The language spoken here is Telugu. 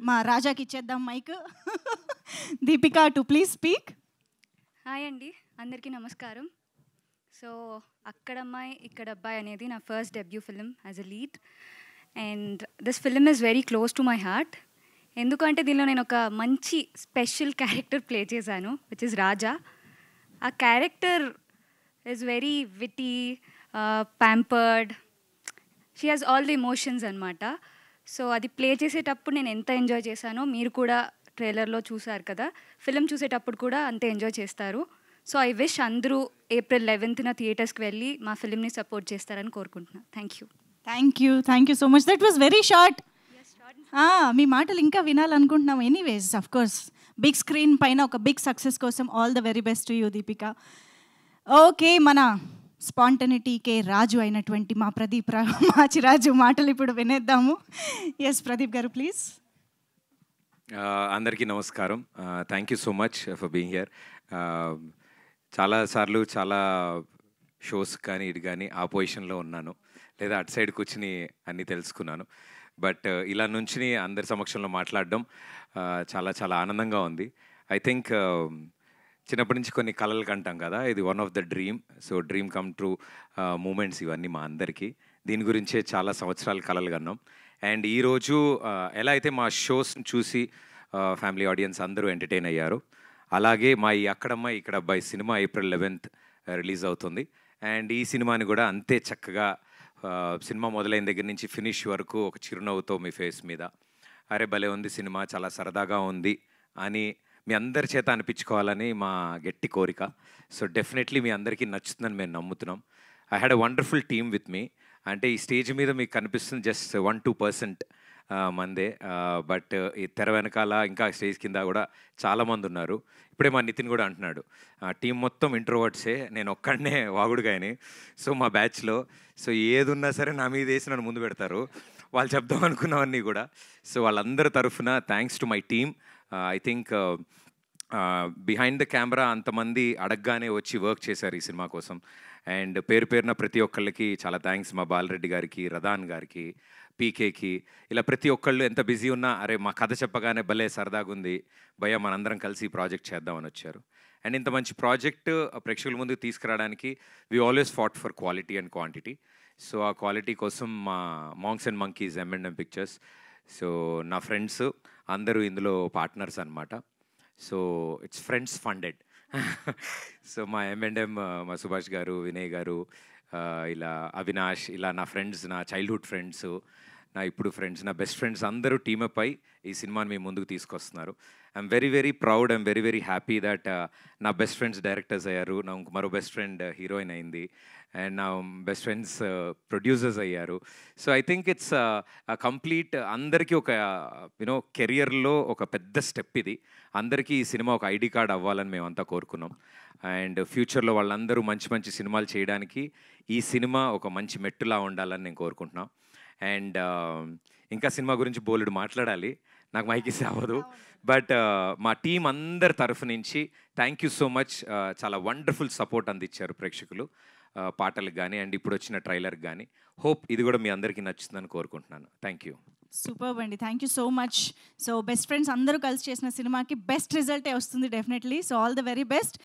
మా రాజాకి ఇచ్చేద్దాం mic. Deepika to please speak. Hi అండి, అందరికీ నమస్కారం. సో అక్కడమ్మాయి ఇక్కడ అబ్బాయి అనేది నా first debut film as a lead, and this film is very close to my heart. ఎందుకంటే దీనిలో నేను ఒక మంచి స్పెషల్ క్యారెక్టర్ ప్లే చేశాను, విచ్ ఇస్ రాజా. ఆ character is very witty, pampered, she has all the emotions అనమాట. సో అది ప్లే చేసేటప్పుడు నేను ఎంత ఎంజాయ్ చేశానో మీరు కూడా ట్రైలర్లో చూసారు కదా, ఫిలిం చూసేటప్పుడు కూడా అంతే ఎంజాయ్ చేస్తారు. సో ఐ విష్ అందరూ April 11th థియేటర్స్కి వెళ్ళి మా ఫిలింని సపోర్ట్ చేస్తారని కోరుకుంటున్నాను. Thank you so much. That was very short. మీ మాటలు ఇంకా వినాలనుకుంటున్నాం. Anyways of course big screen పైన ఒక బిగ్ సక్సెస్ కోసం all the very best to you Deepika. Okay, మన స్పాంటనిటీకే రాజు అయినటువంటి మా ప్రదీప్ మాచిరాజు మాటలు ఇప్పుడు వినేద్దాము. ఎస్ ప్రదీప్ గారు ప్లీజ్. అందరికీ నమస్కారం. Thank you so much for being here. చాలాసార్లు చాలా షోస్ కానీ ఇటు కానీ ఆ పొజిషన్లో ఉన్నాను, లేదా అటు సైడ్ కూర్చుని అన్నీ తెలుసుకున్నాను. బట్ ఇలా నుంచి అందరి సమక్షంలో మాట్లాడడం చాలా చాలా ఆనందంగా ఉంది. ఐ థింక్ చిన్నప్పటి నుంచి కొన్ని కళలు కంటాం కదా, ఇది one of the dream. So dream come true moments ఇవన్నీ మా అందరికీ. దీని గురించే చాలా సంవత్సరాలు కళలు కన్నాం. అండ్ ఈరోజు ఎలా అయితే మా షోస్ చూసి ఫ్యామిలీ ఆడియన్స్ అందరూ ఎంటర్టైన్ అయ్యారు, అలాగే మా ఈ అక్కడమ్మాయి ఇక్కడ అబ్బాయి సినిమా April 11th రిలీజ్ అవుతుంది. అండ్ ఈ సినిమాని కూడా అంతే చక్కగా సినిమా మొదలైన దగ్గర నుంచి ఫినిష్ వరకు ఒక చిరునవ్వుతో మీ ఫేస్ మీద అరే భలే ఉంది సినిమా, చాలా సరదాగా ఉంది అని మీ అందరి చేత అనిపించుకోవాలని మా గట్టి కోరిక. సో డెఫినెట్లీ మీ అందరికీ నచ్చుతుందని మేము నమ్ముతున్నాం. I had a wonderful team with me. అంటే ఈ స్టేజ్ మీద మీకు కనిపిస్తుంది జస్ట్ 1-2% మందే, బట్ ఈ తెర వెనకాల ఇంకా స్టేజ్ కింద కూడా చాలామంది ఉన్నారు. ఇప్పుడే మా నితిన్ కూడా అంటున్నాడు, టీం మొత్తం ఇంట్రోవర్ట్సే, నేను ఒక్కడనే వాగుడుగాయని. సో మా బ్యాచ్లో సో ఏది ఉన్నా సరే నా మీద వేసి నన్ను ముందు పెడతారు, వాళ్ళు చెప్దాం అనుకున్నవన్నీ కూడా. సో వాళ్ళందరి తరఫున thanks to my team. I think behind the camera అంతమంది అడగగానే వచ్చి వర్క్ చేశారు ఈ సినిమా కోసం. అండ్ పేరు పేరున ప్రతి ఒక్కళ్ళకి చాలా థ్యాంక్స్. మా బాలరెడ్డి గారికి, రదాన్ గారికి, పీకేకి, ఇలా ప్రతి ఒక్కళ్ళు ఎంత బిజీ ఉన్నా అరే మా కథ చెప్పగానే భలే సరదాగా ఉంది భయ్య, మనందరం కలిసి ఈ ప్రాజెక్ట్ చేద్దామని వచ్చారు. అండ్ ఇంత మంచి ప్రాజెక్ట్ ప్రేక్షకుల ముందుకు తీసుకురావడానికి we always fought for quality and quantity. So ఆ క్వాలిటీ కోసం మా monks and monkeys M&M pictures, so నా ఫ్రెండ్స్ అందరూ ఇందులో పార్ట్నర్స్ అనమాట. So it's friends funded. So మా M&M, మా సుభాష్ గారు, వినయ్ గారు, ఇలా అవినాష్, ఇలా నా ఫ్రెండ్స్, నా చైల్డ్హుడ్ ఫ్రెండ్స్, నా ఇప్పుడు ఫ్రెండ్స్, నా బెస్ట్ ఫ్రెండ్స్ అందరూ టీమప్ అయి ఈ సినిమాని మేము ముందుకు తీసుకొస్తున్నారు. I'm very very proud, I'm very very happy that నా బెస్ట్ ఫ్రెండ్స్ డైరెక్టర్స్ అయ్యారు, నా మరో బెస్ట్ ఫ్రెండ్ హీరోయిన్ అయింది, అండ్ నా బెస్ట్ ఫ్రెండ్స్ ప్రొడ్యూసర్స్ అయ్యారు. So I think it's complete అందరికీ ఒక యూనో కెరియర్లో ఒక పెద్ద స్టెప్ ఇది. అందరికీ ఈ సినిమా ఒక ఐడి కార్డ్ అవ్వాలని మేమంతా కోరుకున్నాం. అండ్ ఫ్యూచర్లో వాళ్ళందరూ మంచి మంచి సినిమాలు చేయడానికి ఈ సినిమా ఒక మంచి మెట్టులా ఉండాలని నేను కోరుకుంటున్నాం. అండ్ ఇంకా సినిమా గురించి బోలెడు మాట్లాడాలి, నాకు మైక్ ఇస్తే అవ్వదు. బట్ మా టీం అందరి తరఫు నుంచి థ్యాంక్ యూ సో మచ్. చాలా వండర్ఫుల్ సపోర్ట్ అందించారు ప్రేక్షకులు పాటలకు కానీ అండ్ ఇప్పుడు వచ్చిన ట్రైలర్కి కానీ. హోప్ ఇది కూడా మీ అందరికీ నచ్చుతుందని కోరుకుంటున్నాను. Thank you. సూపర్ అండి, thank you so much. So best friends అందరూ కలిసి చేసిన సినిమాకి బెస్ట్ రిజల్టే వస్తుంది definitely. So all the very best.